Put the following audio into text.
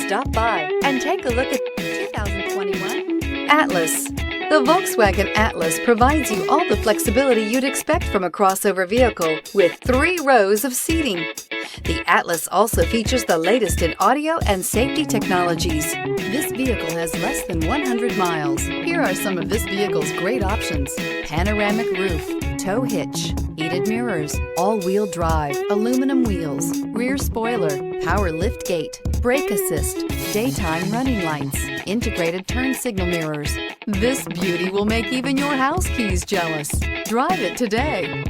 stop by and take a look at 2021 Atlas. The Volkswagen Atlas provides you all the flexibility you'd expect from a crossover vehicle with 3 rows of seating. The Atlas also features the latest in audio and safety technologies. This vehicle has less than 100 miles. Here are some of this vehicle's great options: panoramic roof, tow hitch, heated mirrors, all-wheel drive, aluminum wheels, rear spoiler, power liftgate, brake assist, daytime running lights, integrated turn signal mirrors. This beauty will make even your house keys jealous. Drive it today.